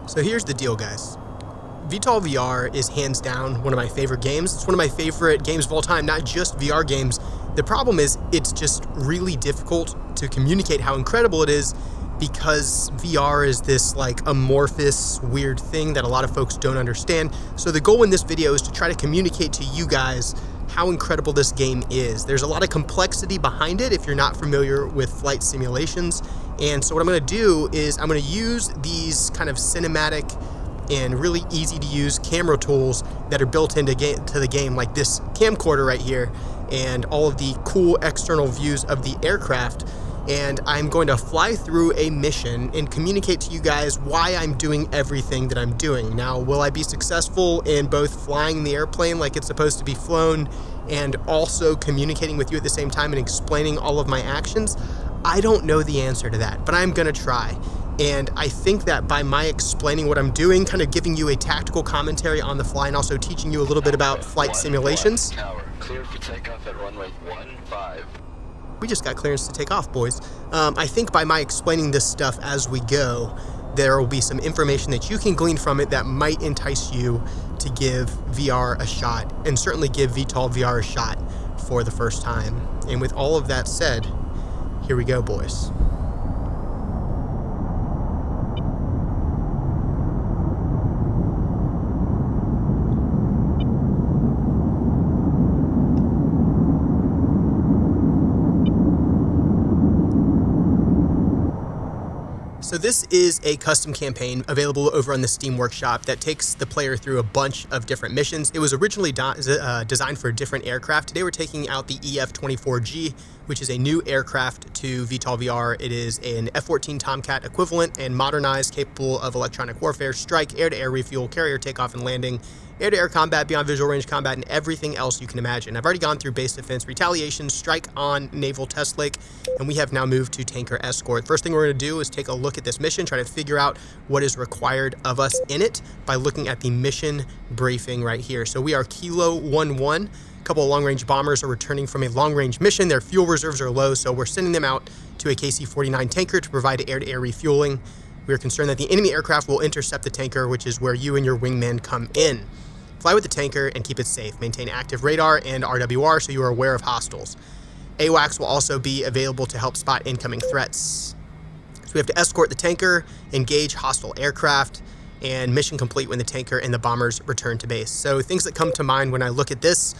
So here's the deal, guys. VTOL VR is hands down one of my favorite games. It's one of my favorite games of all time, not just VR games. The problem is it's just really difficult to communicate how incredible it is because VR is this like amorphous, weird thing that a lot of folks don't understand. So the goal in this video is to try to communicate to you guys how incredible this game is. There's a lot of complexity behind it if you're not familiar with flight simulations. And so what I'm gonna do is I'm gonna use these kind of cinematic and really easy to use camera tools that are built into the game, like this camcorder right here and all of the cool external views of the aircraft. And I'm going to fly through a mission and communicate to you guys why I'm doing everything that I'm doing. Now, will I be successful in both flying the airplane like it's supposed to be flown and also communicating with you at the same time and explaining all of my actions? I don't know the answer to that, but I'm gonna try. And I think that by my explaining what I'm doing, kind of giving you a tactical commentary on the fly and also teaching you a little bit about flight simulations. Tower, clear for takeoff at runway 15. We just got clearance to take off, boys. I think by my explaining this stuff as we go, there will be some information that you can glean from it that might entice you to give VR a shot, and certainly give VTOL VR a shot for the first time. And with all of that said, here we go, boys. So this is a custom campaign available over on the Steam Workshop that takes the player through a bunch of different missions. It was originally designed for a different aircraft. Today we're taking out the EF-24G, which is a new aircraft to VTOL VR. It is an F-14 Tomcat equivalent and modernized, capable of electronic warfare, strike, air-to-air refuel, carrier takeoff and landing, air-to-air combat, beyond visual range combat, and everything else you can imagine. I've already gone through base defense, retaliation, strike on naval test lake, and we have now moved to tanker escort. First thing we're going to do is take a look at this mission, try to figure out what is required of us in it by looking at the mission briefing right here. So we are Kilo 11. A couple of long-range bombers are returning from a long-range mission. Their fuel reserves are low, so we're sending them out to a KC-49 tanker to provide air-to-air refueling. We are concerned that the enemy aircraft will intercept the tanker, which is where you and your wingman come in. Fly with the tanker and keep it safe. Maintain active radar and RWR so you are aware of hostiles. AWACS will also be available to help spot incoming threats. So we have to escort the tanker, engage hostile aircraft, and mission complete when the tanker and the bombers return to base. So things that come to mind when I look at this,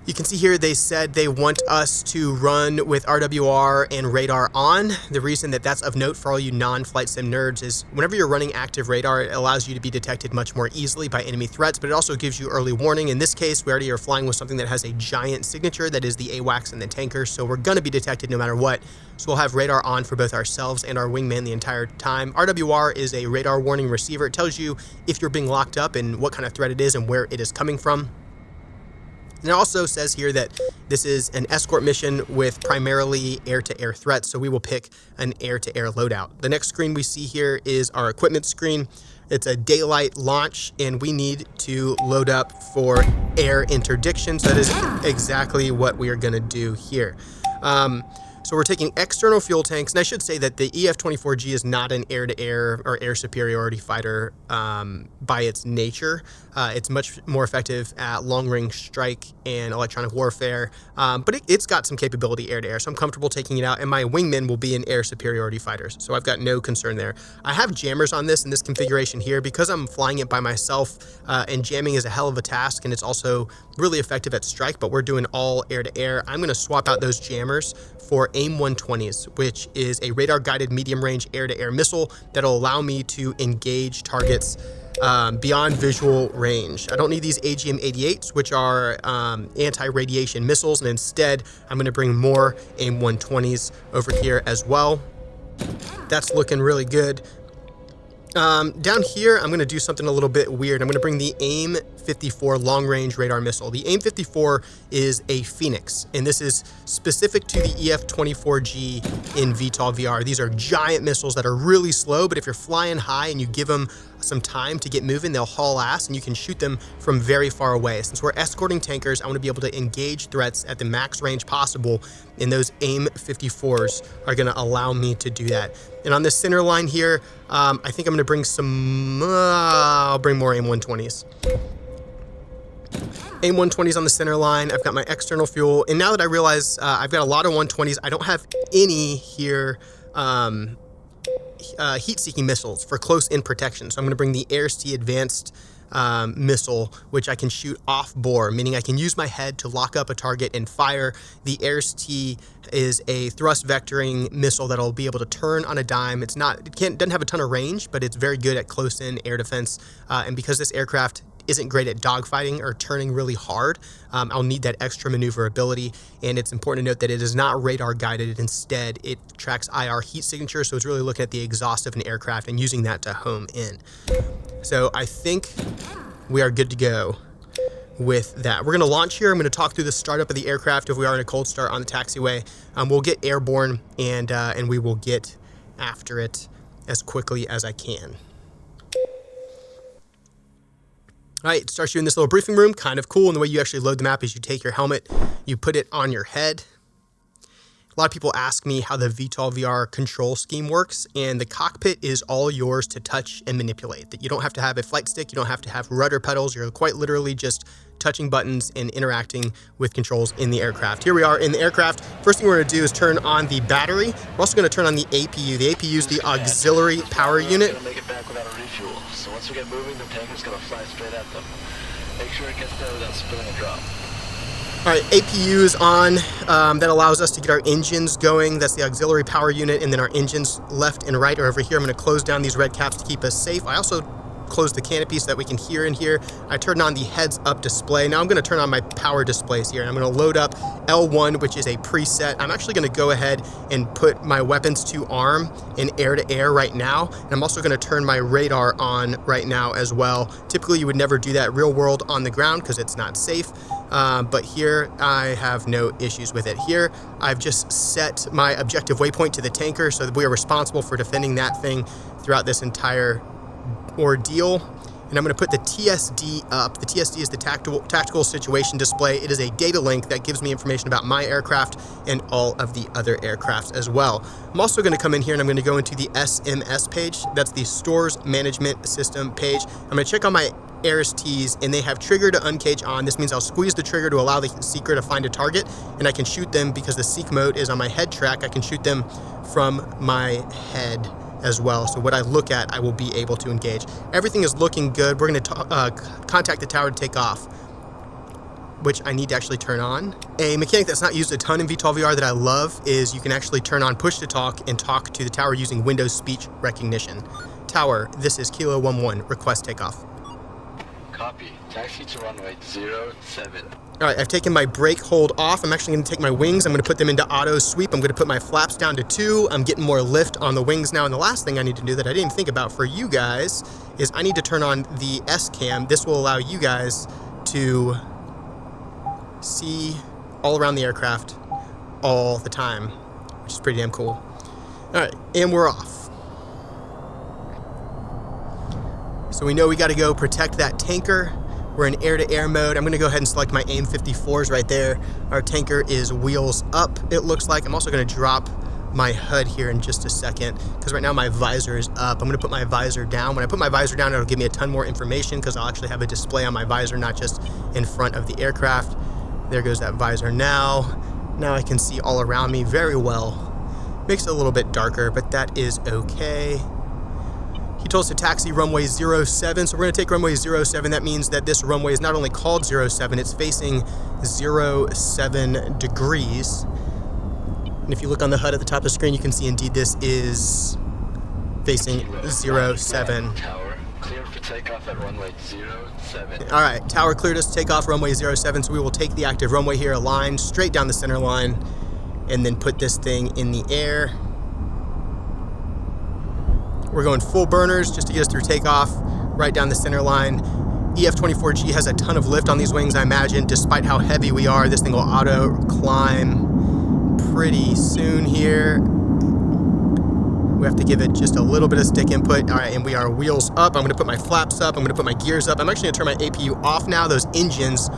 you can see here they said they want us to run with RWR and radar on. The reason that that's of note for all you non-flight sim nerds is whenever you're running active radar, it allows you to be detected much more easily by enemy threats, but it also gives you early warning. In this case, we already are flying with something that has a giant signature that is the AWACS and the tanker, so we're gonna be detected no matter what. So we'll have radar on for both ourselves and our wingman the entire time. RWR is a radar warning receiver. It tells you if you're being locked up and what kind of threat it is and where it is coming from. And it also says here that this is an escort mission with primarily air-to-air threats, so we will pick an air-to-air loadout. The next screen we see here is our equipment screen. It's a daylight launch, and we need to load up for air interdiction, so that is exactly what we are gonna do here. So we're taking external fuel tanks, and I should say that the EF-24G is not an air-to-air or air superiority fighter by its nature. It's much more effective at long-range strike and electronic warfare, but it's got some capability air-to-air, so I'm comfortable taking it out, and my wingmen will be in air superiority fighters, so I've got no concern there. I have jammers on this in this configuration here because I'm flying it by myself, and jamming is a hell of a task, and it's also really effective at strike, but we're doing all air-to-air. I'm going to swap out those jammers for AIM-120s, which is a radar-guided medium-range air-to-air missile that'll allow me to engage targets beyond visual range. I don't need these AGM-88s, which are anti-radiation missiles, and instead I'm going to bring more AIM-120s over here as well. That's looking really good. Down here, I'm going to do something a little bit weird. I'm going to bring the AIM-54 long-range radar missile. The AIM-54 is a Phoenix, and this is specific to the EF-24G in VTOL VR. These are giant missiles that are really slow, but if you're flying high and you give them some time to get moving, they'll haul ass and you can shoot them from very far away. Since we're escorting tankers, I want to be able to engage threats at the max range possible, and those AIM-54s are going to allow me to do that. And on this center line here, I think I'm going to bring some, I'll bring more AIM-120s. AIM-120s on the center line. I've got my external fuel, and now that I realize I've got a lot of 120s, I don't have any here heat-seeking missiles for close-in protection. So I'm going to bring the Air-Sea Advanced missile, which I can shoot off-bore, meaning I can use my head to lock up a target and fire. The Air-Sea is a thrust vectoring missile that'll be able to turn on a dime. It doesn't have a ton of range, but it's very good at close-in air defense. And because this aircraft isn't great at dogfighting or turning really hard, I'll need that extra maneuverability. And it's important to note that it is not radar guided. Instead, it tracks IR heat signature. So it's really looking at the exhaust of an aircraft and using that to home in. So I think we are good to go with that. We're going to launch here. I'm going to talk through the startup of the aircraft if we are in a cold start on the taxiway. We'll get airborne and we will get after it as quickly as I can. All right, start you in this little briefing room. Kind of cool. And the way you actually load the map is you take your helmet, you put it on your head. A lot of people ask me how the VTOL VR control scheme works, and the cockpit is all yours to touch and manipulate. That you don't have to have a flight stick, you don't have to have rudder pedals. You're quite literally just touching buttons and interacting with controls in the aircraft. Here we are in the aircraft. First thing we're going to do is turn on the battery. We're also going to turn on the APU. The APU is the auxiliary power unit. Make it back without a refuel. So once we get moving, the tanker's going to fly straight at them. Make sure it gets there without spilling a drop. All right, APU is on. That allows us to get our engines going. That's the auxiliary power unit, and then our engines left and right are over here. I'm going to close down these red caps to keep us safe. I also close the canopy so that we can hear in here. I turned on the heads up display. Now I'm going to turn on my power displays here, and I'm going to load up L1, which is a preset. I'm actually going to go ahead and put my weapons to arm in air to air right now, and I'm also going to turn my radar on right now as well. Typically you would never do that real world on the ground because it's not safe, but here I have no issues with it. Here I've just set my objective waypoint to the tanker so that we are responsible for defending that thing throughout this entire ordeal. And I'm going to put the TSD up. The TSD is the tactical situation display. It is a data link that gives me information about my aircraft and all of the other aircrafts as well. I'm also going to come in here and I'm going to go into the SMS page. That's the Stores Management System page. I'm going to check on my AirSTs, and they have trigger to uncage on. This means I'll squeeze the trigger to allow the seeker to find a target, and I can shoot them because the seek mode is on my head track. I can shoot them from my head as well. So what I look at, I will be able to engage. Everything is looking good. We're going to contact the tower to take off, which I need to actually turn on. A mechanic that's not used a ton in VTOL VR that I love is you can actually turn on push to talk and talk to the tower using Windows speech recognition. Tower, this is Kilo 11, request takeoff. Copy. Taxi to runway 07. All right, I've taken my brake hold off. I'm actually going to take my wings. I'm going to put them into auto sweep. I'm going to put my flaps down to 2. I'm getting more lift on the wings now. And the last thing I need to do that I didn't think about for you guys is I need to turn on the S-cam. This will allow you guys to see all around the aircraft all the time, which is pretty damn cool. All right, and we're off. So we know we got to go protect that tanker. We're in air-to-air mode. I'm going to go ahead and select my AIM-54s right there. Our tanker is wheels up, it looks like. I'm also going to drop my HUD here in just a second because right now my visor is up. I'm going to put my visor down. When I put my visor down, it'll give me a ton more information because I'll actually have a display on my visor, not just in front of the aircraft. There goes that visor now. Now I can see all around me very well. Makes it a little bit darker, but that is okay. He told us to taxi runway 07, so we're going to take runway 07. That means that this runway is not only called 07, it's facing 07 degrees. And if you look on the HUD at the top of the screen, you can see indeed this is facing 07. Tower, clear for takeoff at runway 07. All right, tower cleared us to take off runway 07, so we will take the active runway here, align straight down the center line, and then put this thing in the air. We're going full burners just to get us through takeoff, right down the center line. EF-24G has a ton of lift on these wings, I imagine. Despite how heavy we are, this thing will auto climb pretty soon here. We have to give it just a little bit of stick input. All right, and we are wheels up. I'm going to put my flaps up. I'm going to put my gears up. I'm actually going to turn my APU off now. Those engines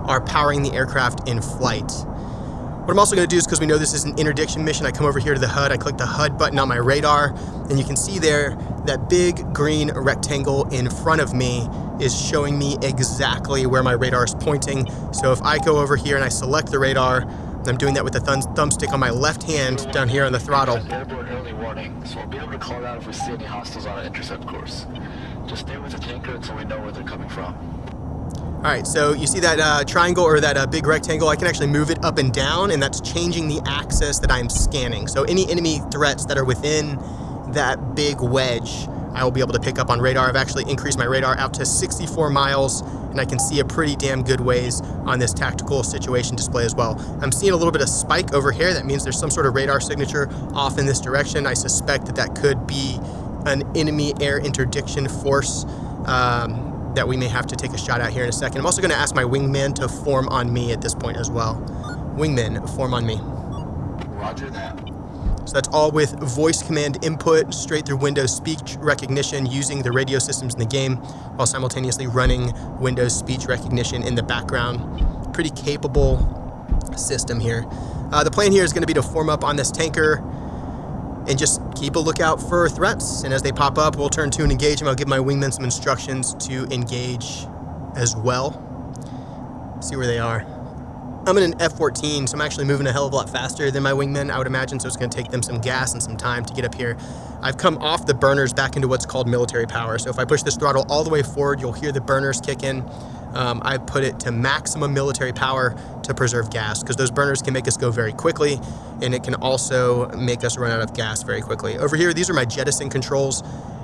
are powering the aircraft in flight. What I'm also going to do is, because we know this is an interdiction mission, I come over here to the HUD. I click the HUD button on my radar, and you can see there that big green rectangle in front of me is showing me exactly where my radar is pointing. So if I go over here and I select the radar, and I'm doing that with the thumbstick on my left hand down here on the throttle. Airborne early warning, so we'll be able to call out if we see any hostiles on an intercept course. Just stay with the tanker until we know where they're coming from. All right, so you see that triangle or that big rectangle? I can actually move it up and down, and that's changing the axis that I'm scanning. So any enemy threats that are within that big wedge, I will be able to pick up on radar. I've actually increased my radar out to 64 miles, and I can see a pretty damn good ways on this tactical situation display as well. I'm seeing a little bit of spike over here. That means there's some sort of radar signature off in this direction. I suspect that that could be an enemy air interdiction force that we may have to take a shot at here in a second. I'm also going to ask my wingman to form on me at this point as well. Wingman, form on me. Roger that. So that's all with voice command input, straight through Windows speech recognition using the radio systems in the game, while simultaneously running Windows speech recognition in the background. Pretty capable system here. The plan here is going to be to form up on this tanker and just keep a lookout for threats. And as they pop up, we'll turn to and engage them. I'll give my wingmen some instructions to engage as well. See where they are. I'm in an F-14, so I'm actually moving a hell of a lot faster than my wingmen, I would imagine, so it's going to take them some gas and some time to get up here. I've come off the burners back into what's called military power, so if I push this throttle all the way forward, you'll hear the burners kick in. I put it to maximum military power to preserve gas, because those burners can make us go very quickly, and it can also make us run out of gas very quickly. Over here, these are my jettison controls,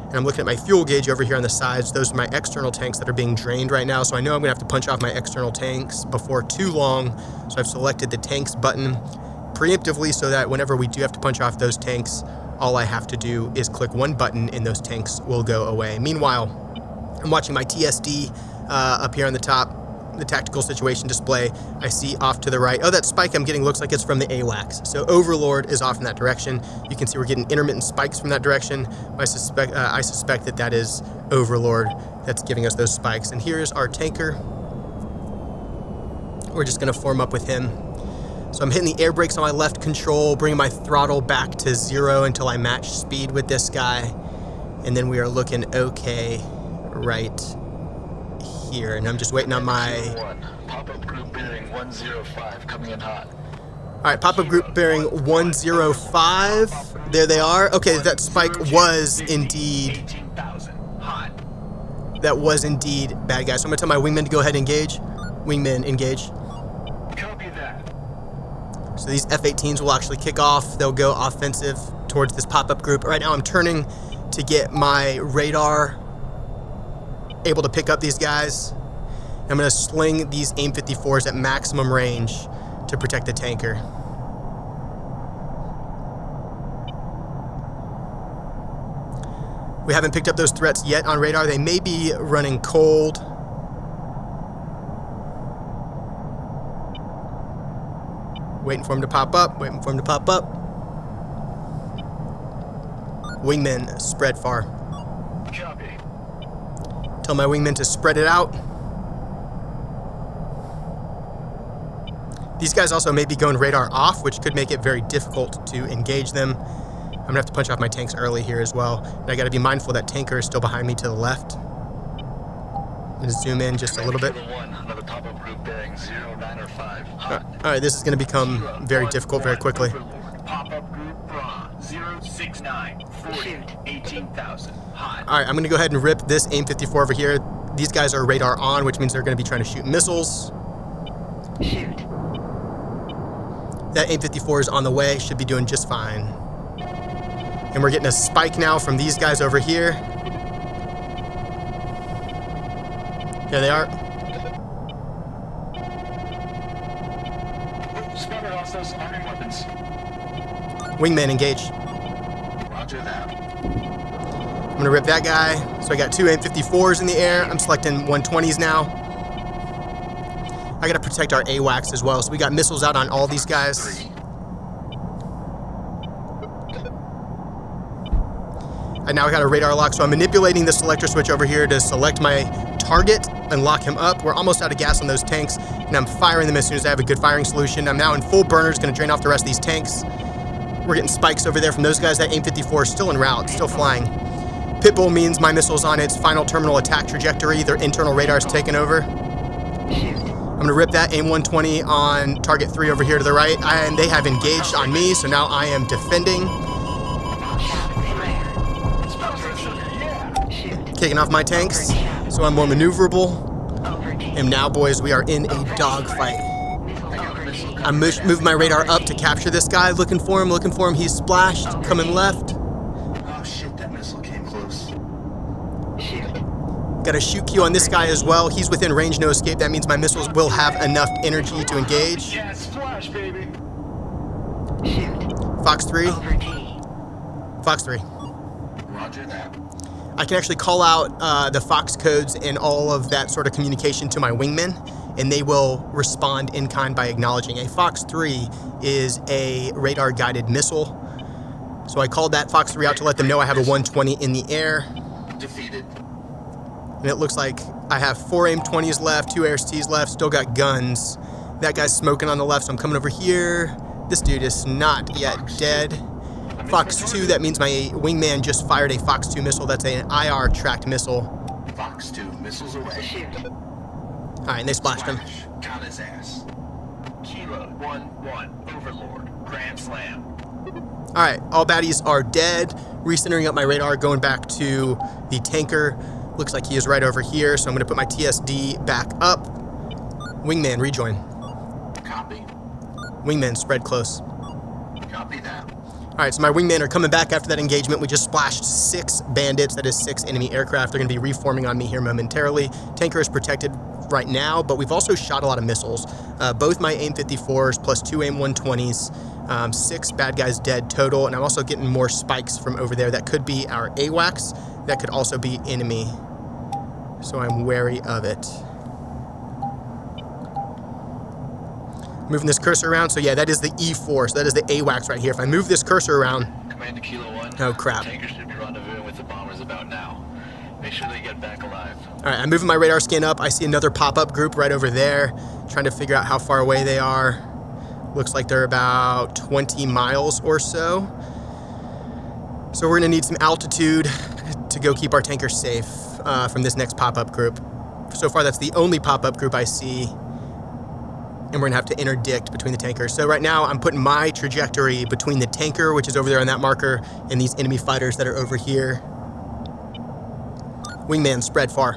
and I'm looking at my fuel gauge over here on the sides. Those are my external tanks that are being drained right now, so I know I'm going to have to punch off my external tanks before too long. So I've selected the tanks button preemptively so that whenever we do have to punch off those tanks, all I have to do is click one button and those tanks will go away. Meanwhile, I'm watching my TSD up here on the top, the tactical situation display. I see off to the right, oh, that spike I'm getting looks like it's from the AWACS. So Overlord is off in that direction. You can see we're getting intermittent spikes from that direction. I suspect that that is Overlord that's giving us those spikes. And here's our tanker. We're just going to form up with him. So I'm hitting the air brakes on my left control, bringing my throttle back to 0 until I match speed with this guy. And then we are looking okay right here. And I'm just waiting on my... Pop-up group bearing 105 coming in hot. All right, pop-up group bearing 105. There they are. Okay, that spike was indeed... That was indeed bad guys. So I'm going to tell my wingmen to go ahead and engage. Wingmen, engage. Copy that. So these F-18s will actually kick off. They'll go offensive towards this pop-up group. Right now I'm turning to get my radar able to pick up these guys. I'm going to sling these AIM-54s at maximum range to protect the tanker. We haven't picked up those threats yet on radar. They may be running cold. Waiting for them to pop up. Waiting for them to pop up. Wingmen, spread far. Copy. Tell my wingmen to spread it out. These guys also may be going radar off, which could make it very difficult to engage them. I'm gonna have to punch off my tanks early here as well. And I gotta be mindful that tanker is still behind me to the left. I'm gonna zoom in just a little bit. Another pop-up group bearing 095. All right, this is gonna become very difficult very quickly. Pop-up group 069 40 18,000. Hot. All right, I'm gonna go ahead and rip this AIM-54 over here. These guys are radar on, which means they're gonna be trying to shoot missiles. Shoot. That AIM-54 is on the way, should be doing just fine. And we're getting a spike now from these guys over here. There they are. Spotted hostiles arming weapons. Wingman, engage. Roger that. I'm gonna rip that guy. So I got two AIM-54s in the air. I'm selecting 120s now. I gotta protect our AWACS as well. So we got missiles out on all these guys. now I got a radar lock, so I'm manipulating the selector switch over here to select my target and lock him up. We're almost out of gas on those tanks, and I'm firing them as soon as I have a good firing solution. I'm now in full burners, going to drain off the rest of these tanks. We're getting spikes over there from those guys. That AIM-54 is still en route, still flying. Pitbull means my missile's on its final terminal attack trajectory. Their internal radar's taken over. I'm going to rip that AIM-120 on target 3 over here to the right, and they have engaged on me, so now I am defending. Kicking off my tanks, so I'm more maneuverable. And now, boys, we are in a dogfight. I'm moving my radar up to capture this guy, looking for him. He's splashed, coming left. Oh shit, that missile came close. Got a shoot queue on this guy as well. He's within range, no escape. That means my missiles will have enough energy to engage. Yeah, splash, baby. Fox 3. Fox 3. Roger that. I can actually call out the Fox codes and all of that sort of communication to my wingmen, and they will respond in kind by acknowledging. A Fox 3 is a radar-guided missile. So I called that Fox 3 out to let them know I have a 120 in the air. Defeated. And it looks like I have 4 AIM-20s left, 2 AIR-STs left, still got guns. That guy's smoking on the left, so I'm coming over here. This dude is not yet dead. Fox 2, that means my wingman just fired a Fox 2 missile. That's an IR tracked missile. Fox 2, missiles away. Alright, and they splashed him. Count his ass. Kilo 1-1, Overlord, Grand Slam. Alright, all baddies are dead. Recentering up my radar, going back to the tanker. Looks like he is right over here, so I'm going to put my TSD back up. Wingman, rejoin. Copy. Wingman, spread close. Copy that. Alright, so my wingmen are coming back after that engagement. We just splashed 6 bandits, that is 6 enemy aircraft. They're going to be reforming on me here momentarily. Tanker is protected right now, but we've also shot a lot of missiles. Both my AIM-54s plus 2 AIM-120s. 6 bad guys dead total, and I'm also getting more spikes from over there. That could be our AWACS. That could also be enemy. So I'm wary of it. Moving this cursor around, so yeah, that is the E4, so that is the AWACS right here. If I move this cursor around... Command to Kilo 1. Oh, crap. The tankers should be rendezvousing with the bombers about now. Make sure they get back alive. Alright, I'm moving my radar scan up. I see another pop-up group right over there, trying to figure out how far away they are. Looks like they're about 20 miles or so. So we're going to need some altitude to go keep our tankers safe from this next pop-up group. So far, that's the only pop-up group I see. And we're going to have to interdict between the tankers. So right now, I'm putting my trajectory between the tanker, which is over there on that marker, and these enemy fighters that are over here. Wingman spread far.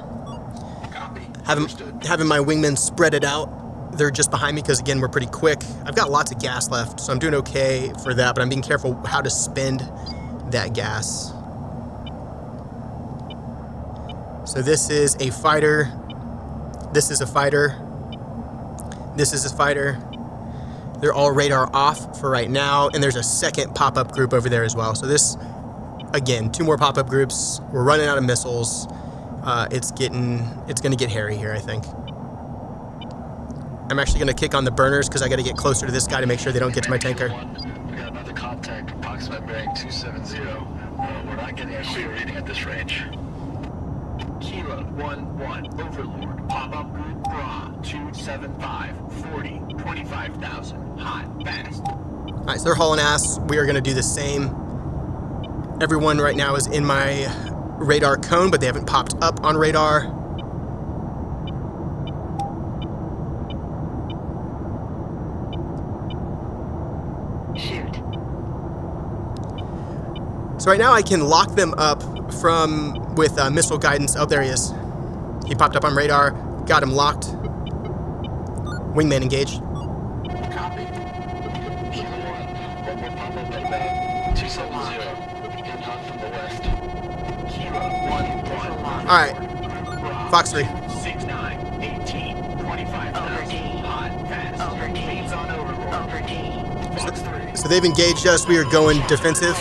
Copy. Having my wingmen spread it out. They're just behind me because, again, we're pretty quick. I've got lots of gas left, so I'm doing okay for that, but I'm being careful how to spend that gas. So this is a fighter. This is a fighter. This is a fighter. They're all radar off for right now, and there's a second pop-up group over there as well. So this, again, 2 more pop-up groups. We're running out of missiles. It's gonna get hairy here, I think. I'm actually gonna kick on the burners because I got to get closer to this guy to make sure they don't get to my tanker. We got another contact, approximate bearing 270. We're not getting a clear reading at this range. Kilo 1-1, Overlord, pop-up group Bra 275, 40, 25,000, hot, fast. Alright, so they're hauling ass. We are going to do the same. Everyone right now is in my radar cone, but they haven't popped up on radar. Shoot. So right now I can lock them up with missile guidance. Oh, there he is. He popped up on radar. Got him locked. Wingman engaged. Copy. Kilo 1, one more pop-up at about 270. Getting hot from the west. Kilo 1-1. Alright. Fox 3. 6-9, 18, 25,000, hot, fast. Leads on Overlord. Fox 3. So they've engaged us. We are going defensive.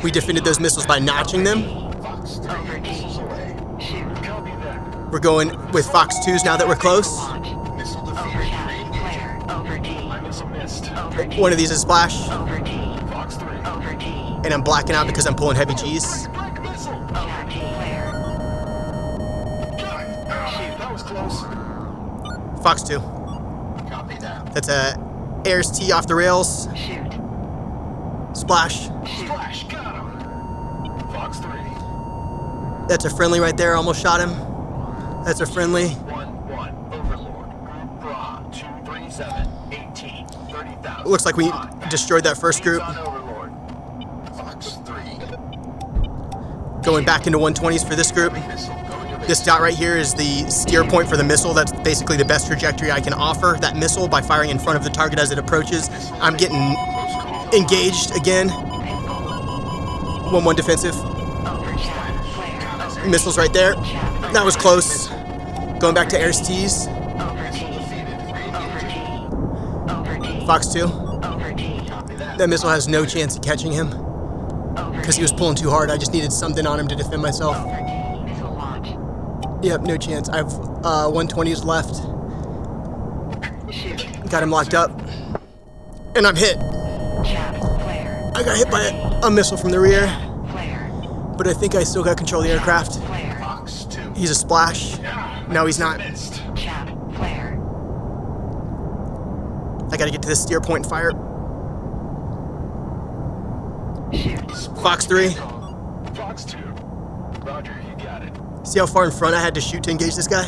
We defended those missiles by notching them. We're going with Fox 2s now that we're close. One of these is splash. Over T. Fox 3. Over T. And I'm blacking out because I'm pulling heavy G's. Break missile. Over T. Clear. Shoot, that was close. Fox 2. Copy that. That's a Airs T off the rails. Shoot. Splash. Shoot. Flash, got him. Fox 3. That's a friendly right there. Almost shot him. That's a friendly. 1-1. Overlord. Group Bra. 237. 18. 30,000. Looks like we destroyed that first group. On Overlord. Fox 3. Going back into 120s for this group. Missile going to This dot right here is the steer point for the missile. That's basically the best trajectory I can offer that missile by firing in front of the target as it approaches. I'm getting close call. engaged again. 1-1 defensive. Over Chap. Clear. Missiles right there. Chap. That was close. Going back to Airs T's. Over T. Over T. Over T. Fox 2. Over T. Copy that. That missile has no chance of catching him Over because he was T. pulling too hard. I just needed something on him to defend myself. Over T. Missile launch. Yep, no chance. I have 120s left. Shoot. Got him locked up. And I'm hit. Chap. Clear. I got hit by a missile from the rear, Clear. but I think I still got control of the aircraft. Clear. Fox 2. He's a splash. No, he's not. Missed. Chap. Clear. I gotta get to this steer point and fire. Shoot. Fox 3. Fox 2. Roger, you got it. See how far in front I had to shoot to engage this guy?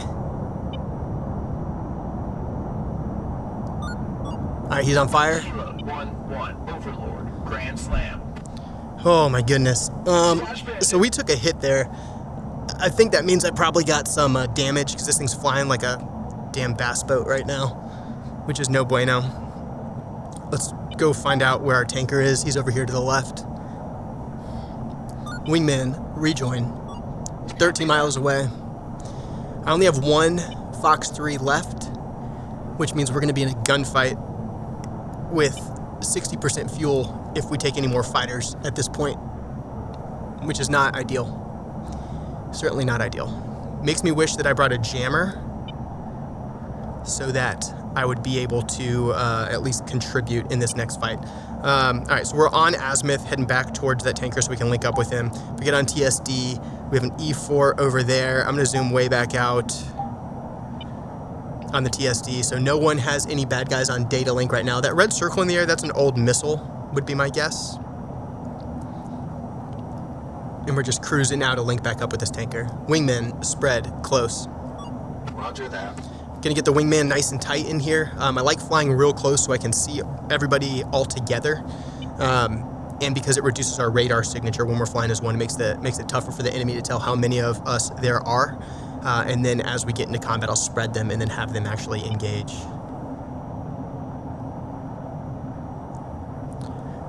Alright, he's on fire. Kilo 1-1. Overlord. Grand Slam. Oh my goodness. So we took a hit there. I think that means I probably got some damage because this thing's flying like a damn bass boat right now, which is no bueno. Let's go find out where our tanker is. He's over here to the left. Wingman, rejoin. 13 miles away. I only have one Fox 3 left, which means we're going to be in a gunfight with 60% fuel if we take any more fighters at this point, which is not ideal. Certainly not ideal. Makes me wish that I brought a jammer so that I would be able to at least contribute in this next fight. All right, so we're on azimuth, heading back towards that tanker so we can link up with him. We get on TSD. We have an E4 over there. I'm going to zoom way back out on the TSD, so no one has any bad guys on data link right now. That red circle in the air, that's an old missile, would be my guess. And we're just cruising now to link back up with this tanker. Wingman, spread, close. Roger that. Gonna get the wingman nice and tight in here. I like flying real close so I can see everybody all together. And because it reduces our radar signature when we're flying as one, it makes it tougher for the enemy to tell how many of us there are. And then as we get into combat, I'll spread them and then have them actually engage.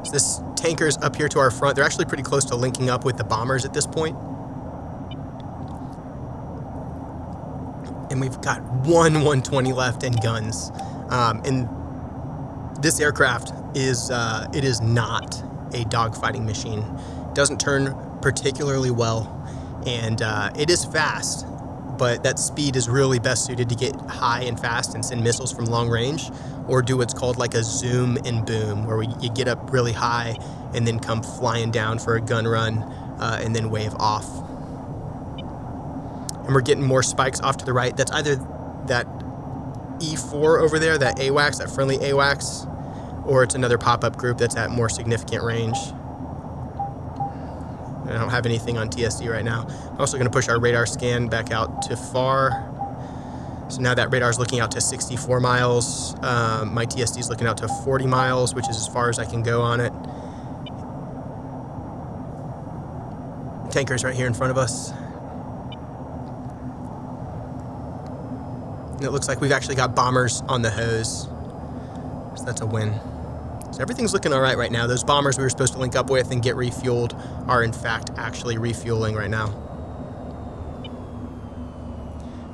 So this tanker's up here to our front. They're actually pretty close to linking up with the bombers at this point. And we've got one 120 left and guns. And this aircraft is it is not a dogfighting machine. It doesn't turn particularly well, and it is fast, but that speed is really best suited to get high and fast and send missiles from long range, or do what's called like a zoom and boom, where you get up really high and then come flying down for a gun run and then wave off. And we're getting more spikes off to the right. That's either that E4 over there, that AWACS, that friendly AWACS, or it's another pop-up group that's at more significant range. I don't have anything on TSD right now. I'm also going to push our radar scan back out to far. So now that radar is looking out to 64 miles. My TSD is looking out to 40 miles, which is as far as I can go on it. Tanker's right here in front of us. And it looks like we've actually got bombers on the hose. So that's a win. So everything's looking all right now. Those bombers we were supposed to link up with and get refueled are in fact actually refueling right now,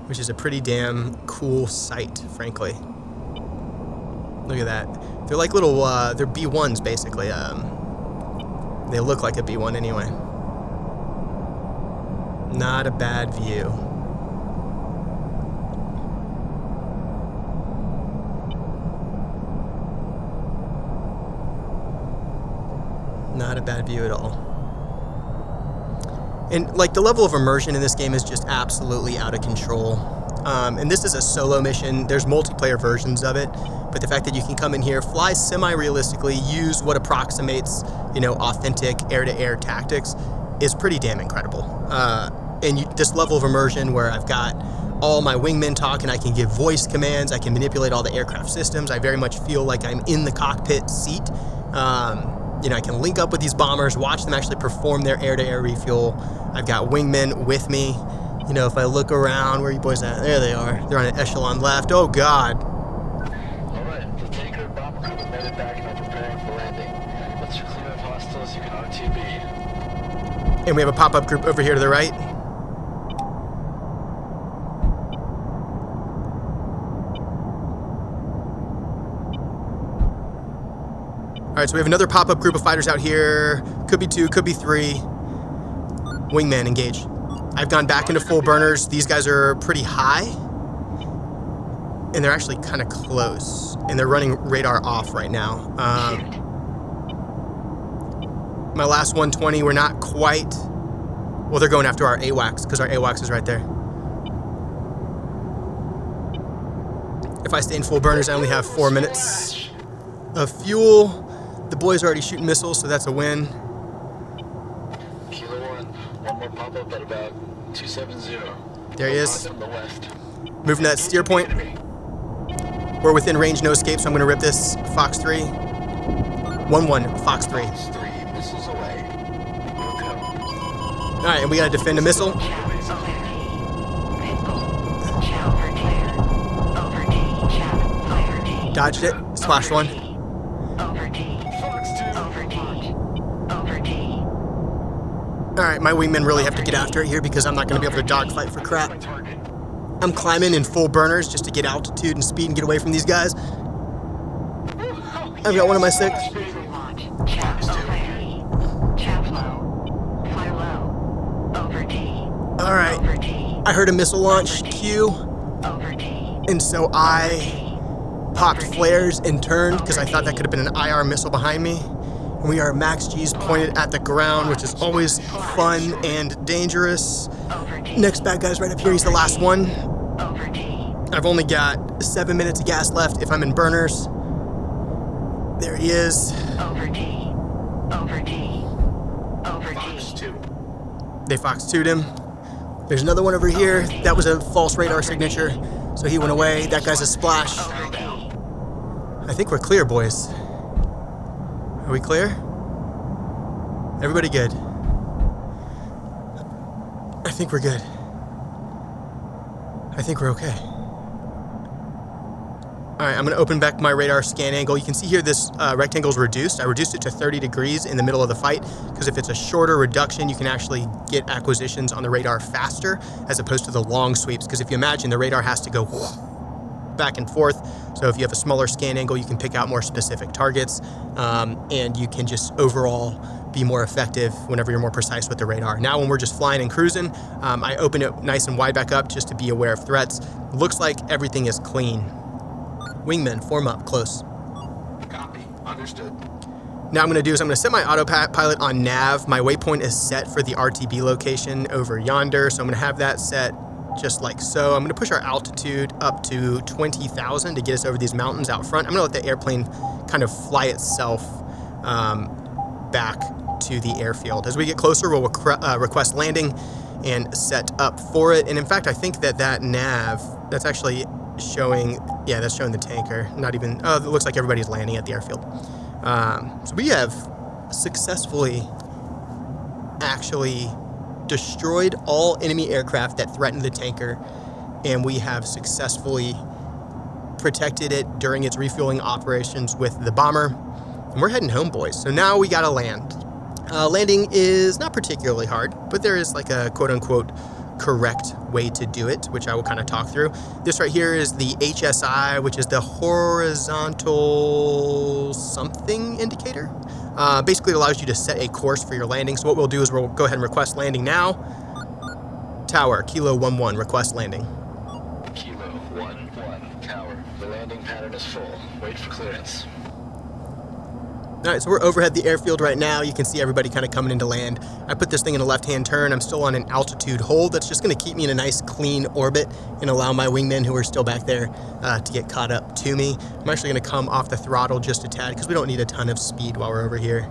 which is a pretty damn cool sight, frankly. Look at that. They're like little, they're B1s basically. They look like a B1 anyway. Not a bad view. Not a bad view at all. And like the level of immersion in this game is just absolutely out of control. And this is a solo mission. There's multiplayer versions of it, but the fact that you can come in here, fly semi-realistically, use what approximates, you know, authentic air-to-air tactics is pretty damn incredible. And this level of immersion where I've got all my wingmen talk and I can give voice commands, I can manipulate all the aircraft systems. I very much feel like I'm in the cockpit seat. You know, I can link up with these bombers, watch them actually perform their air-to-air refuel. I've got wingmen with me. You know, if I look around, where are you boys at? There they are. They're on an echelon left. Oh, God. Alright, the tanker and bomber crew have made it back and are preparing for landing. Once you're clear of hostiles, you can RTB. And we have a pop-up group over here to the right. Alright, so we have another pop-up group of fighters out here. Could be 2, could be 3. Wingman, engage. I've gone back into full burners. These guys are pretty high. And they're actually kind of close. And they're running radar off right now. My last 120, we're not quite... Well, they're going after our AWACS, because our AWACS is right there. If I stay in full burners, I only have 4 minutes of fuel. The boys are already shooting missiles, so that's a win. Kilo 1, one more pop-up at about 270. There he is. From the west. Moving to that steer point. We're within range, no escape, so I'm going to rip this Fox 3. 1-1, Fox 3. Fox 3, missiles away. Okay. Alright, and we got to defend a missile. Dodged it. Splash 1. Alright, my wingmen really have to get after it here because I'm not going to be able to dogfight for crap. I'm climbing in full burners just to get altitude and speed and get away from these guys. I've got one of my 6. Alright, I heard a missile launch Q, and so I popped flares and turned because I thought that could have been an IR missile behind me. And we are max G's pointed at the ground, which is always fun and dangerous. Next bad guy's right up here. He's the last one. I've only got 7 minutes of gas left if I'm in burners. There he is. They Fox 2'd him. There's another one over here. That was a false radar signature, so he went away. That guy's a splash. I think we're clear, boys. Are we clear? Everybody good? I think we're good. I think we're okay. Alright, I'm going to open back my radar scan angle. You can see here this rectangle is reduced. I reduced it to 30 degrees in the middle of the fight because if it's a shorter reduction, you can actually get acquisitions on the radar faster as opposed to the long sweeps. Because if you imagine, the radar has to go back and forth. So if you have a smaller scan angle, you can pick out more specific targets and you can just overall be more effective whenever you're more precise with the radar. Now when we're just flying and cruising, I open it nice and wide back up just to be aware of threats. Looks like everything is clean. Wingmen, form up, close. Copy. Understood. Now I'm going to do is I'm going to set my autopilot on nav. My waypoint is set for the RTB location over yonder, so I'm going to have that set just like so. I'm going to push our altitude up to 20,000 to get us over these mountains out front. I'm going to let the airplane kind of fly itself back to the airfield. As we get closer, we'll request landing and set up for it. And in fact, I think that that nav, that's actually showing, yeah, that's showing the tanker. Not even, oh, it looks like everybody's landing at the airfield. So we have successfully actually destroyed all enemy aircraft that threatened the tanker, and we have successfully protected it during its refueling operations with the bomber. And we're heading home, boys. So now we gotta land. Landing is not particularly hard, but there is like a quote-unquote correct way to do it, which I will kind of talk through. This right here is the HSI, which is the horizontal something indicator. Basically, it allows you to set a course for your landing. So what we'll do is we'll go ahead and request landing now. Tower, Kilo 1-1, request landing. Kilo 1-1, tower. The landing pattern is full. Wait for clearance. All right, so we're overhead the airfield right now. You can see everybody kind of coming into land. I put this thing in a left-hand turn. I'm still on an altitude hold. That's just going to keep me in a nice clean orbit and allow my wingmen who are still back there to get caught up to me. I'm actually going to come off the throttle just a tad because we don't need a ton of speed while we're over here.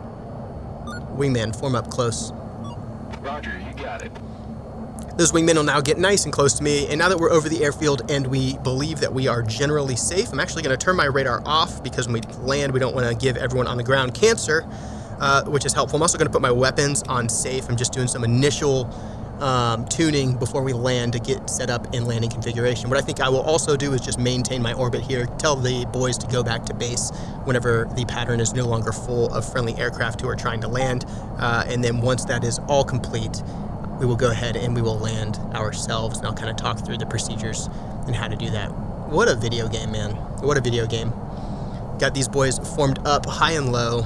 Wingman, form up close. Roger, you got it. Those wingmen will now get nice and close to me, and now that we're over the airfield and we believe that we are generally safe, I'm actually going to turn my radar off because when we land, we don't want to give everyone on the ground cancer, which is helpful. I'm also going to put my weapons on safe. I'm just doing some initial tuning before we land to get set up in landing configuration. What I think I will also do is just maintain my orbit here, tell the boys to go back to base whenever the pattern is no longer full of friendly aircraft who are trying to land, and then once that is all complete, we will go ahead and we will land ourselves, and I'll kind of talk through the procedures and how to do that. What a video game, man. What a video game. Got these boys formed up high and low.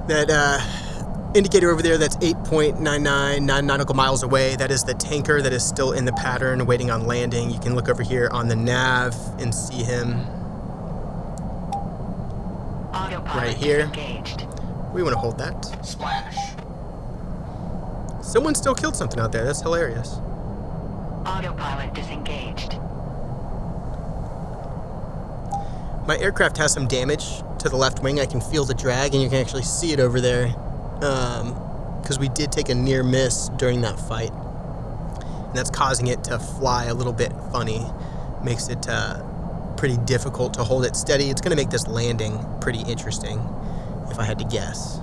That indicator over there, that's 8.999 nautical miles away. That is the tanker that is still in the pattern waiting on landing. You can look over here on the nav and see him right here. Engaged. We want to hold that. Splash. Someone still killed something out there. That's hilarious. Autopilot disengaged. My aircraft has some damage to the left wing. I can feel the drag, and you can actually see it over there because we did take a near miss during that fight, and that's causing it to fly a little bit funny. Makes it pretty difficult to hold it steady. It's going to make this landing pretty interesting, if I had to guess.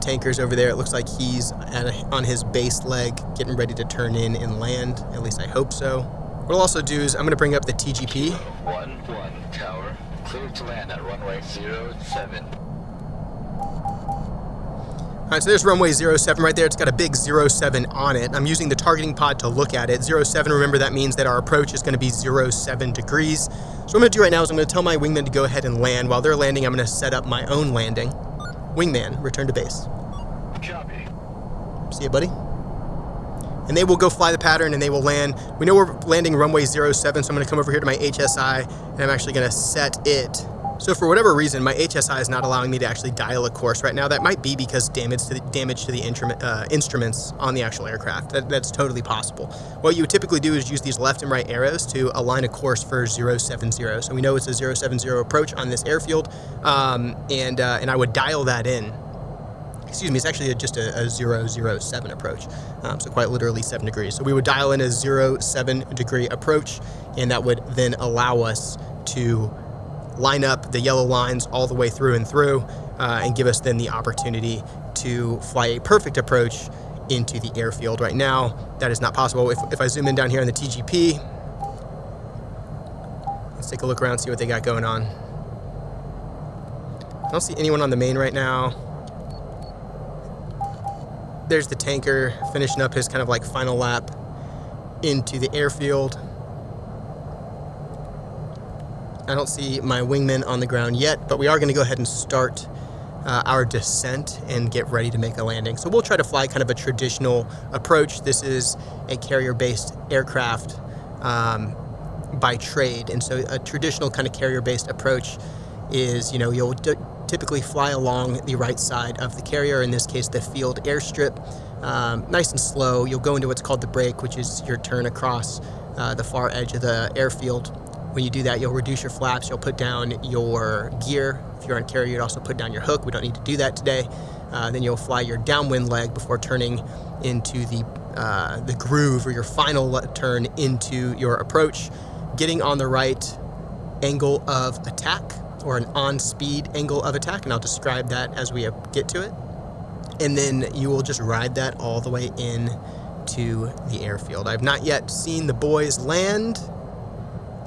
Tanker's over there. It looks like he's on his base leg, getting ready to turn in and land. At least I hope so. What I'll also do is I'm going to bring up the TGP. 1-1 tower, cleared to land at runway 07. All right, so there's runway 07 right there. It's got a big 07 on it. I'm using the targeting pod to look at it. 07, remember, that means that our approach is going to be 07 degrees. So what I'm going to do right now is I'm going to tell my wingmen to go ahead and land. While they're landing, I'm going to set up my own landing. Wingman, return to base. Copy. See ya, buddy. And they will go fly the pattern and they will land. We know we're landing runway 07, so I'm going to come over here to my HSI and I'm actually going to set it. So for whatever reason, my HSI is not allowing me to actually dial a course right now. That might be because damage to the instruments on the actual aircraft. That's totally possible. What you would typically do is use these left and right arrows to align a course for 070. So we know it's a 070 approach on this airfield, and I would dial that in. Excuse me, it's actually just a 007 approach, so quite literally 7 degrees. So we would dial in a 07 degree approach, and that would then allow us to line up the yellow lines all the way through and through, and give us then the opportunity to fly a perfect approach into the airfield. Right now, that is not possible. If I zoom in down here on the TGP, let's take a look around, see what they got going on. I don't see anyone on the main right now. There's the tanker finishing up his kind of like final lap into the airfield. I don't see my wingmen on the ground yet, but we are going to go ahead and start our descent and get ready to make a landing. So we'll try to fly kind of a traditional approach. This is a carrier-based aircraft by trade, and so a traditional kind of carrier-based approach is, you'll typically fly along the right side of the carrier, in this case the field airstrip, nice and slow. You'll go into what's called the break, which is your turn across the far edge of the airfield. When you do that, you'll reduce your flaps, you'll put down your gear. If you're on carrier, you'd also put down your hook. We don't need to do that today. Then you'll fly your downwind leg before turning into the groove, or your final turn into your approach, getting on the right angle of attack, or an on-speed angle of attack, and I'll describe that as we get to it. And then you will just ride that all the way in to the airfield. I've not yet seen the boys land.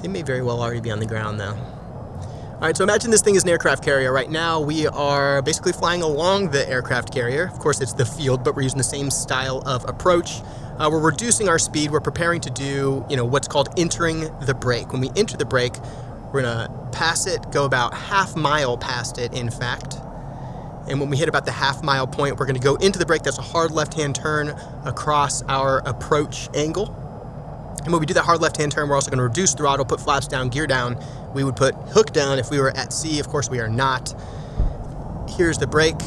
They may very well already be on the ground, though. All right, so imagine this thing is an aircraft carrier. Right now, we are basically flying along the aircraft carrier. Of course, it's the field, but we're using the same style of approach. We're reducing our speed. We're preparing to do, what's called entering the break. When we enter the break, we're going to pass it, go about half mile past it, in fact. And when we hit about the half mile point, we're going to go into the break. That's a hard left-hand turn across our approach angle. And when we do that hard left-hand turn, we're also going to reduce throttle, put flaps down, gear down. We would put hook down if we were at sea. Of course, we are not. Here's the brake.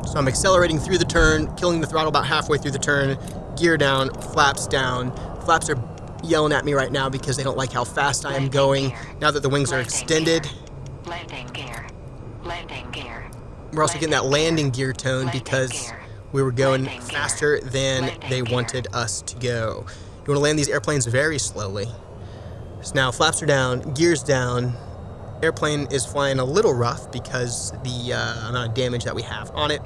So I'm accelerating through the turn, killing the throttle about halfway through the turn, gear down, flaps down. Flaps are yelling at me right now because they don't like how fast I am going now that the wings are extended. Landing gear. Landing gear. We're also getting that landing gear tone because we were going faster than they wanted us to go. You want to land these airplanes very slowly. So now flaps are down, gears down. Airplane is flying a little rough because the amount of damage that we have on it.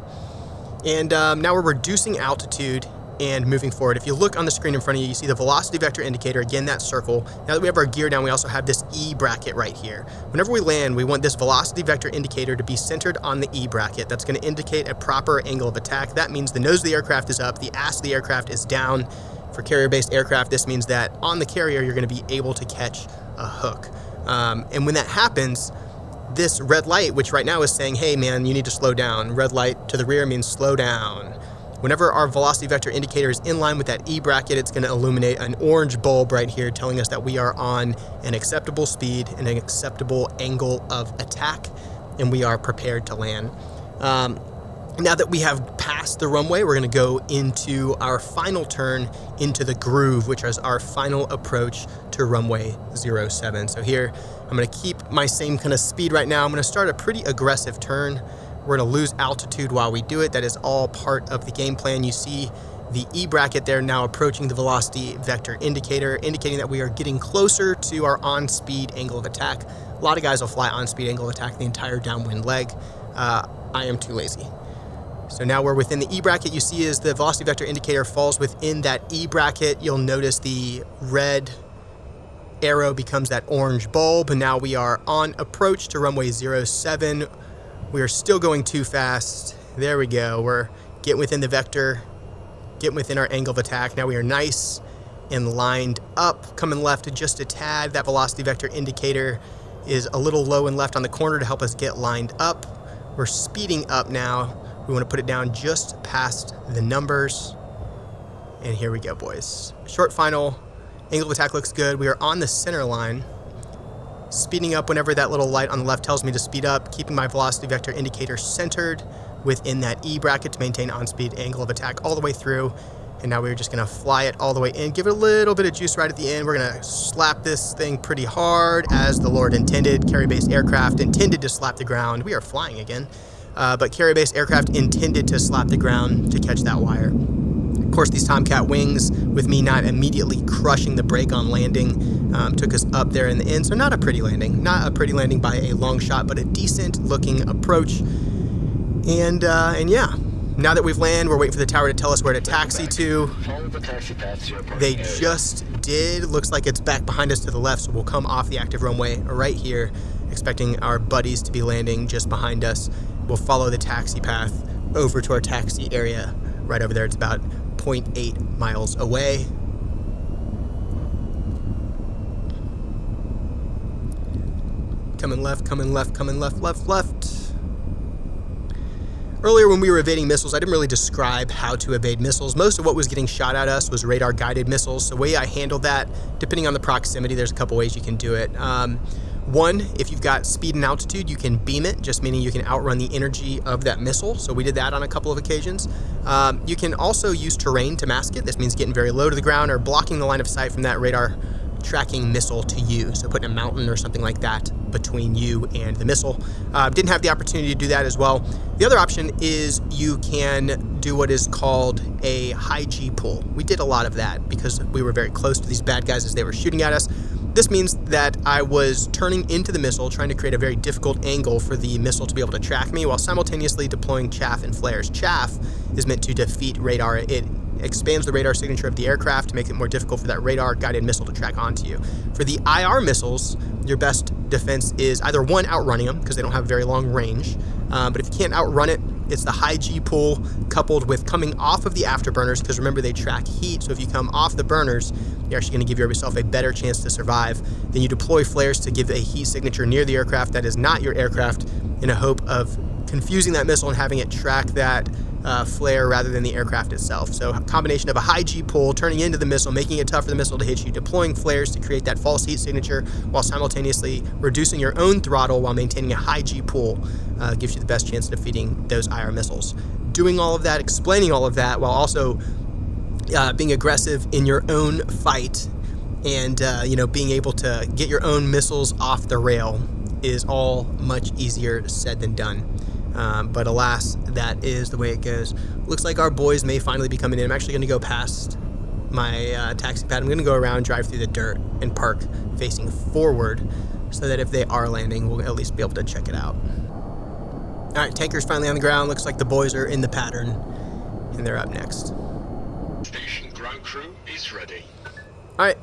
And now we're reducing altitude and moving forward. If you look on the screen in front of you, you see the velocity vector indicator, again, that circle. Now that we have our gear down, we also have this E bracket right here. Whenever we land, we want this velocity vector indicator to be centered on the E bracket. That's going to indicate a proper angle of attack. That means the nose of the aircraft is up, the ass of the aircraft is down. For carrier-based aircraft, this means that on the carrier, you're going to be able to catch a hook. And when that happens, this red light, which right now is saying, hey man, you need to slow down. Red light to the rear means slow down. Whenever our velocity vector indicator is in line with that E bracket, it's going to illuminate an orange bulb right here telling us that we are on an acceptable speed and an acceptable angle of attack, and we are prepared to land. Now that we have passed the runway, we're going to go into our final turn into the groove, which is our final approach to runway 07. So here, I'm going to keep my same kind of speed right now. I'm going to start a pretty aggressive turn. We're going to lose altitude while we do it. That is all part of the game plan. You see the E bracket there now approaching the velocity vector indicator, indicating that we are getting closer to our on-speed angle of attack. A lot of guys will fly on-speed angle of attack the entire downwind leg. I am too lazy. So now we're within the E bracket. You see as the velocity vector indicator falls within that E bracket, you'll notice the red arrow becomes that orange bulb, and now we are on approach to runway 07. We are still going too fast. There we go. We're getting within the vector, getting within our angle of attack. Now we are nice and lined up, coming left just a tad. That velocity vector indicator is a little low and left on the corner to help us get lined up. We're speeding up now. We want to put it down just past the numbers. And here we go, boys. Short final. Angle of attack looks good. We are on the center line. Speeding up whenever that little light on the left tells me to speed up, keeping my velocity vector indicator centered within that E bracket to maintain on-speed angle of attack all the way through. And now we're just going to fly it all the way in, give it a little bit of juice right at the end. We're going to slap this thing pretty hard as the Lord intended. Carry-based aircraft intended to slap the ground. We are flying again. But carry-based aircraft intended to slap the ground to catch that wire. Of course, these Tomcat wings, with me not immediately crushing the brake on landing, took us up there in the end. So not a pretty landing. Not a pretty landing by a long shot, but a decent-looking approach. And yeah, now that we've landed, we're waiting for the tower to tell us where to taxi to. Follow the taxi path to your parking They area. just did. Looks like it's back behind us to the left, so we'll come off the active runway right here, expecting our buddies to be landing just behind us. We'll follow the taxi path over to our taxi area right over there. It's about 0.8 miles away. Coming left, coming left, coming left, left, left. Earlier when we were evading missiles, I didn't really describe how to evade missiles. Most of what was getting shot at us was radar-guided missiles. So the way I handled that, depending on the proximity, there's a couple ways you can do it. One, if you've got speed and altitude, you can beam it, just meaning you can outrun the energy of that missile. So we did that on a couple of occasions. You can also use terrain to mask it. This means getting very low to the ground or blocking the line of sight from that radar tracking missile to you. So putting a mountain or something like that between you and the missile. Didn't have the opportunity to do that as well. The other option is you can do what is called a high G pull. We did a lot of that because we were very close to these bad guys as they were shooting at us. This means that I was turning into the missile, trying to create a very difficult angle for the missile to be able to track me while simultaneously deploying chaff and flares. Chaff is meant to defeat radar. It expands the radar signature of the aircraft to make it more difficult for that radar-guided missile to track onto you. For the IR missiles, your best defense is either one, outrunning them, because they don't have very long range, but if you can't outrun it, it's the high G pull coupled with coming off of the afterburners, because remember they track heat, so if you come off the burners, you're actually going to give yourself a better chance to survive. Then you deploy flares to give a heat signature near the aircraft that is not your aircraft in a hope of confusing that missile and having it track that flare rather than the aircraft itself. So a combination of a high G pull, turning into the missile, making it tough for the missile to hit you, deploying flares to create that false heat signature while simultaneously reducing your own throttle while maintaining a high G pull gives you the best chance of defeating those IR missiles. Doing all of that, explaining all of that while also being aggressive in your own fight and being able to get your own missiles off the rail is all much easier said than done. But alas, that is the way it goes. Looks like our boys may finally be coming in. I'm actually going to go past my taxi pad. I'm going to go around, drive through the dirt, and park facing forward so that if they are landing, we'll at least be able to check it out. All right, tanker's finally on the ground. Looks like the boys are in the pattern, and they're up next. Station ground crew is ready. All right,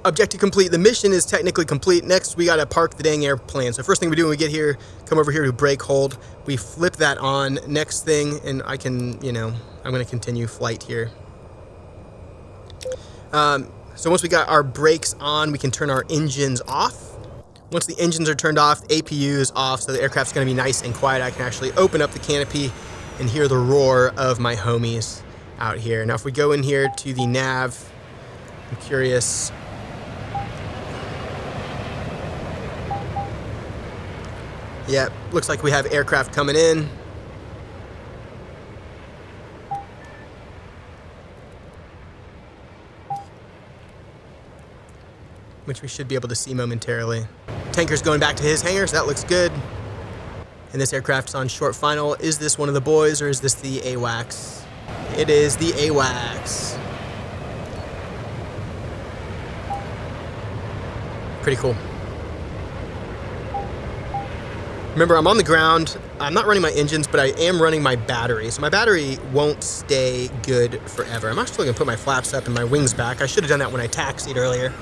objective complete. The mission is technically complete. Next, we got to park the dang airplane. So first thing we do when we get here, come over here to brake hold. We flip that on. Next thing, and I can, I'm going to continue flight here. So once we got our brakes on, we can turn our engines off. Once the engines are turned off, the APU is off, so the aircraft's going to be nice and quiet. I can actually open up the canopy and hear the roar of my homies out here. Now if we go in here to the nav, I'm curious. Yep, looks like we have aircraft coming in. Which we should be able to see momentarily. Tanker's going back to his hangar, so that looks good. And this aircraft's on short final. Is this one of the boys, or is this the AWACS? It is the AWACS. Pretty cool. Remember, I'm on the ground. I'm not running my engines, but I am running my battery. So my battery won't stay good forever. I'm actually going to put my flaps up and my wings back. I should have done that when I taxied earlier.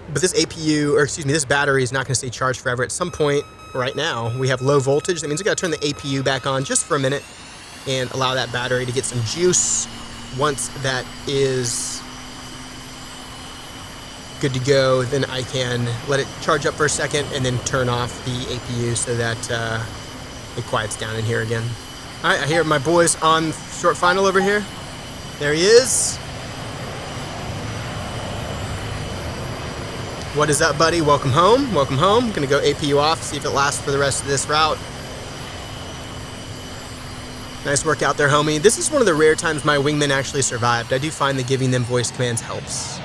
But this this battery is not going to stay charged forever. At some point right now, we have low voltage. That means we got to turn the APU back on just for a minute and allow that battery to get some juice. Once that is good to go, then I can let it charge up for a second and then turn off the APU so that it quiets down in here again. All right, I hear my boys on short final over here. There he is. What is up, buddy? Welcome home. Welcome home. Gonna go APU off, see if it lasts for the rest of this route. Nice work out there, homie. This is one of the rare times my wingmen actually survived. I do find that giving them voice commands helps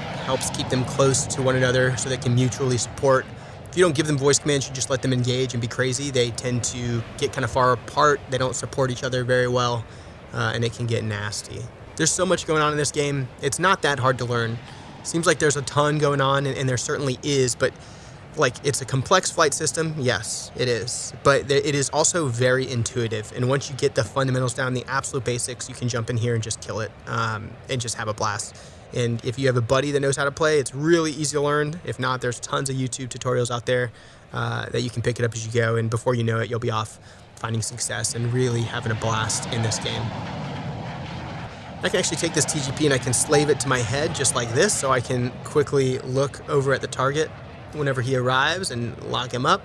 keep them close to one another so they can mutually support. If you don't give them voice commands, you just let them engage and be crazy, they tend to get kind of far apart. They don't support each other very well, and it can get nasty. There's so much going on in this game. It's not that hard to learn. Seems like there's a ton going on, and there certainly is, but like, it's a complex flight system. Yes, it is, but it is also very intuitive. And once you get the fundamentals down, the absolute basics, you can jump in here and just kill it, and just have a blast. And if you have a buddy that knows how to play, it's really easy to learn. If not, there's tons of YouTube tutorials out there that you can pick it up as you go, and before you know it, you'll be off finding success and really having a blast in this game. I can actually take this TGP and I can slave it to my head just like this, so I can quickly look over at the target whenever he arrives and lock him up.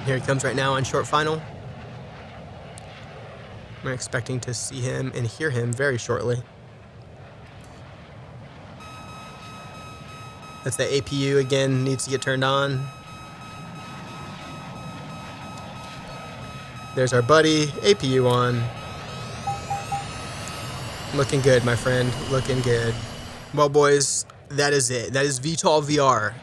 Here he comes right now on short final. I'm expecting to see him and hear him very shortly. That's the APU again, needs to get turned on. There's our buddy, APU on. Looking good, my friend, looking good. Well, boys, that is it. That is VTOL VR.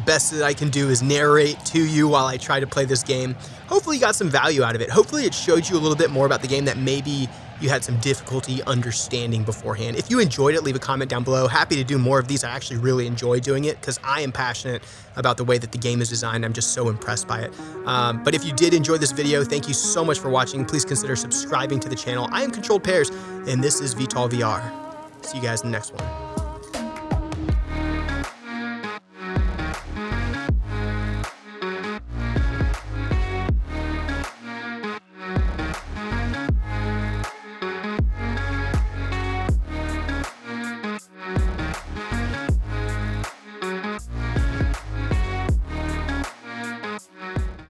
Best that I can do is narrate to you while I try to play this game. Hopefully you got some value out of it. Hopefully it showed you a little bit more about the game that maybe you had some difficulty understanding beforehand. If you enjoyed it, leave a comment down below. Happy to do more of these. I actually really enjoy doing it because I am passionate about the way that the game is designed. I'm just so impressed by it. But if you did enjoy this video, thank you so much for watching. Please consider subscribing to the channel. I am Controlled Pairs, and this is VTOL VR. See you guys in the next one.